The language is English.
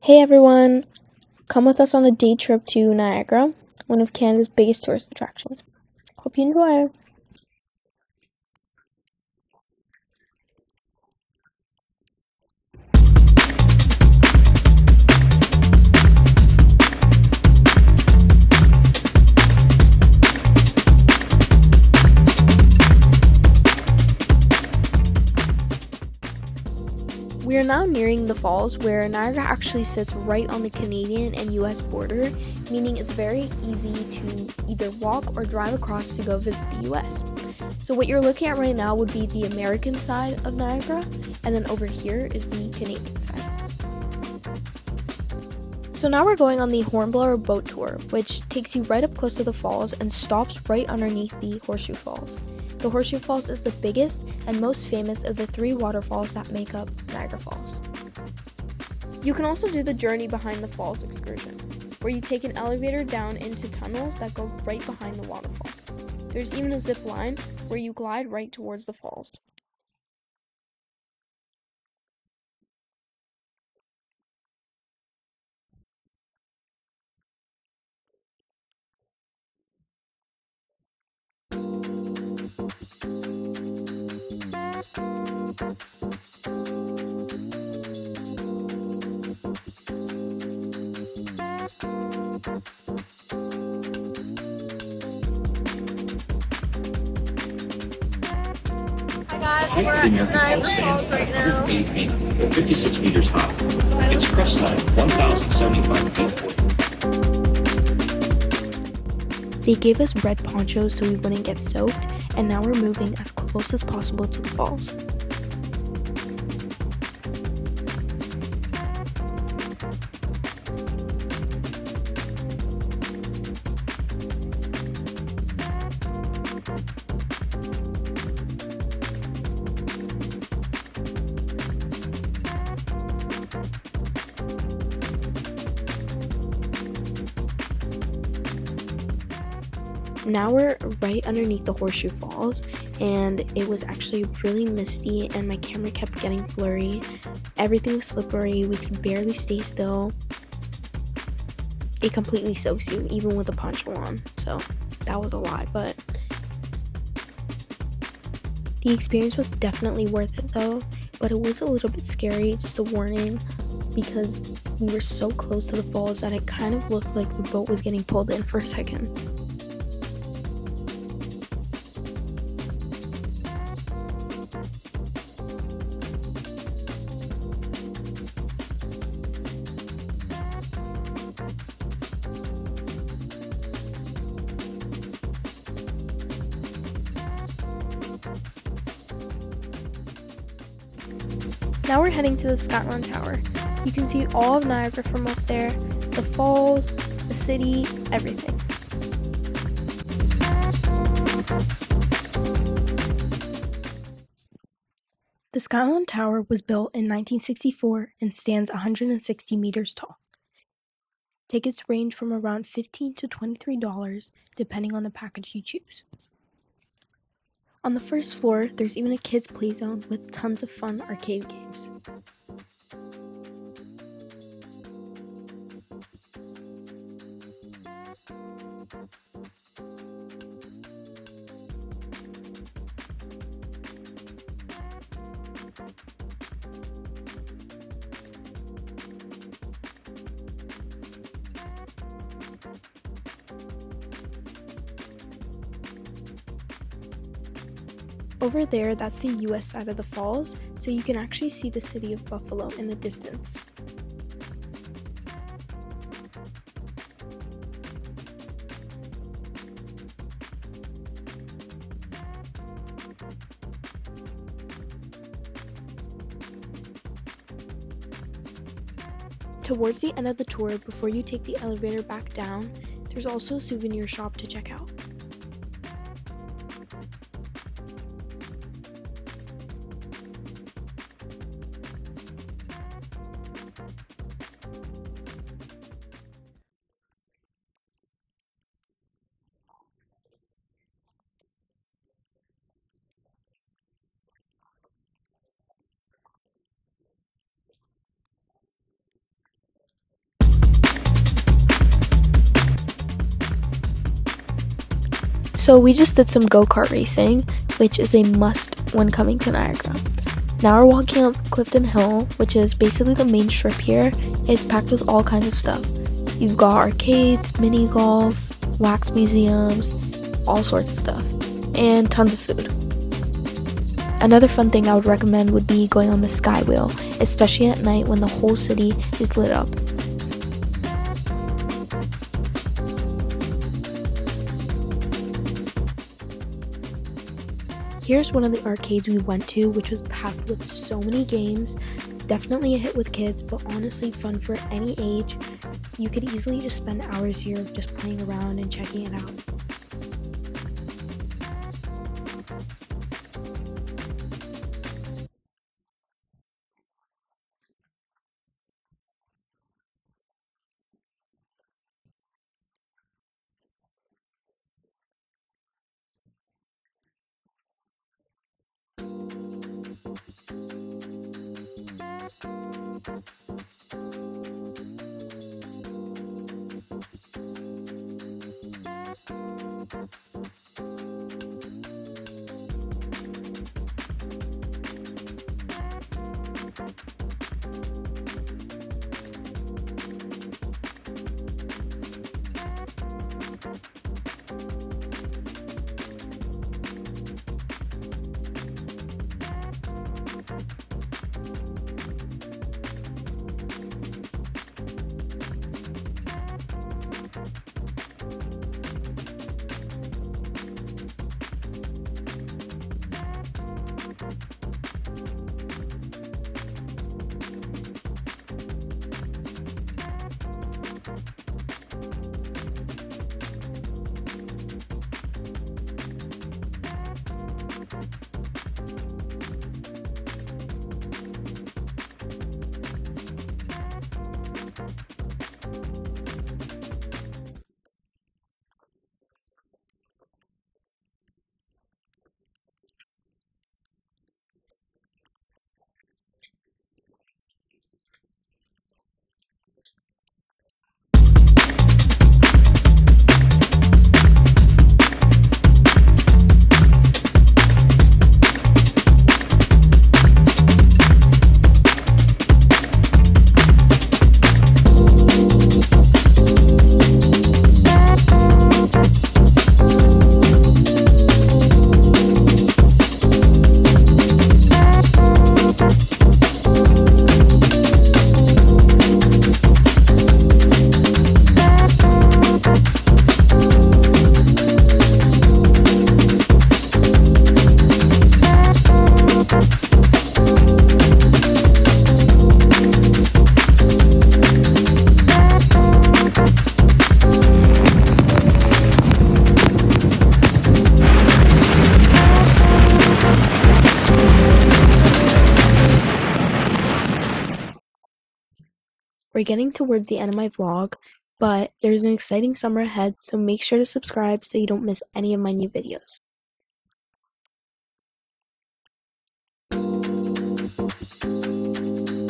Hey everyone! Come with us on a day trip to Niagara, one of Canada's biggest tourist attractions. Hope you enjoy! We are now nearing the falls, where Niagara actually sits right on the Canadian and US border, meaning it's very easy to either walk or drive across to go visit the US. So what you're looking at right now would be the American side of Niagara, and then over here is the Canadian side. So now we're going on the Hornblower boat tour, which takes you right up close to the falls and stops right underneath the Horseshoe Falls. The Horseshoe Falls is the biggest and most famous of the three waterfalls that make up Niagara Falls. You can also do the journey behind the falls excursion, where you take an elevator down into tunnels that go right behind the waterfall. There's even a zip line where you glide right towards the falls. We're at Niagara Falls right now. 180 feet, or 56 meters high. Its crest line, 1,075 feet. They gave us red ponchos so we wouldn't get soaked, and now we're moving as close as possible to the falls. Now we're right underneath the Horseshoe Falls, and it was actually really misty and my camera kept getting blurry. Everything was slippery, we could barely stay still. It completely soaks you, even with a poncho on, so that was a lot, but the experience was definitely worth it though, but it was a little bit scary, just a warning, because we were so close to the falls that it kind of looked like the boat was getting pulled in for a second. Now we're heading to the Skyland Tower. You can see all of Niagara from up there, the falls, the city, everything. The Skyland Tower was built in 1964 and stands 160 meters tall. Tickets range from around $15 to $23, depending on the package you choose. On the first floor, there's even a kids' play zone with tons of fun arcade games. Over there, that's the US side of the falls, so you can actually see the city of Buffalo in the distance. Towards the end of the tour, before you take the elevator back down, there's also a souvenir shop to check out. So we just did some go-kart racing, which is a must when coming to Niagara. Now we're walking up Clifton Hill, which is basically the main strip here. It's packed with all kinds of stuff. You've got arcades, mini golf, wax museums, all sorts of stuff, and tons of food. Another fun thing I would recommend would be going on the Sky Wheel, especially at night when the whole city is lit up. Here's one of the arcades we went to, which was packed with so many games. Definitely a hit with kids, but honestly fun for any age. You could easily just spend hours here just playing around and checking it out. We're getting towards the end of my vlog, but there's an exciting summer ahead, so make sure to subscribe so you don't miss any of my new videos.